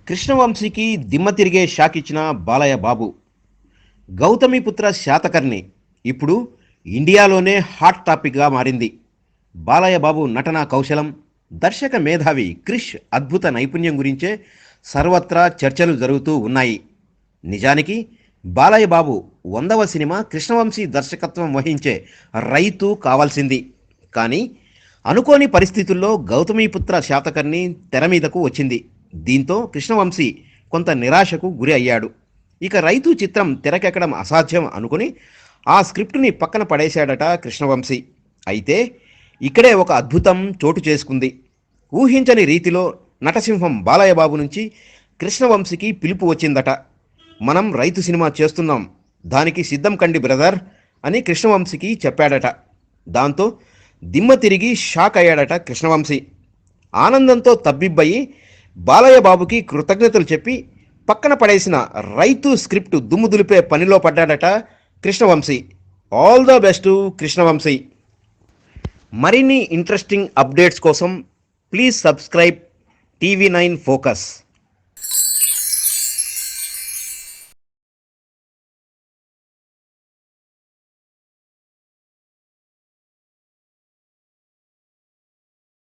కృష్ణవంశీకి దిమ్మ తిరిగే షాక్ ఇచ్చిన బాలయ్య బాబు. గౌతమిపుత్ర శాతకర్ణి ఇప్పుడు ఇండియాలోనే హాట్ టాపిక్గా మారింది. బాలయ్య బాబు నటనా కౌశలం, దర్శక మేధావి క్రిష్ అద్భుత నైపుణ్యం గురించే సర్వత్రా చర్చలు జరుగుతూ ఉన్నాయి. నిజానికి బాలయ్య బాబు 100వ సినిమా కృష్ణవంశీ దర్శకత్వం వహించే రైతు కావాల్సింది. కానీ అనుకోని పరిస్థితుల్లో గౌతమిపుత్ర శాతకర్ణి తెర మీదకు వచ్చింది. దీంతో కృష్ణవంశీ కొంత నిరాశకు గురి అయ్యాడు. ఇక రైతు చిత్రం తెరకెక్కడం అసాధ్యం అనుకుని ఆ స్క్రిప్టుని పక్కన పడేశాడట కృష్ణవంశీ. అయితే ఇక్కడే ఒక అద్భుతం చోటు చేసుకుంది. ఊహించని రీతిలో నటసింహం బాలయ్య బాబు నుంచి కృష్ణవంశీకి పిలుపు వచ్చిందట. మనం రైతు సినిమా చేస్తున్నాం, దానికి సిద్ధం కండి బ్రదర్ అని కృష్ణవంశీకి చెప్పాడట. దాంతో దిమ్మ తిరిగి షాక్ అయ్యాడట కృష్ణవంశీ. ఆనందంతో తబ్బిబ్బయి బాలయ్య బాబుకి కృతజ్ఞతలు చెప్పి పక్కన పడేసిన రైతు స్క్రిప్ట్ దుమ్ము దులిపే పనిలో పడ్డాడట Krishna Vamsi. All the best Krishna Vamsi. మరిన్ని ఇంట్రెస్టింగ్ అప్డేట్స్ కోసం ప్లీజ్ సబ్స్క్రైబ్ టీవీ9 ఫోకస్.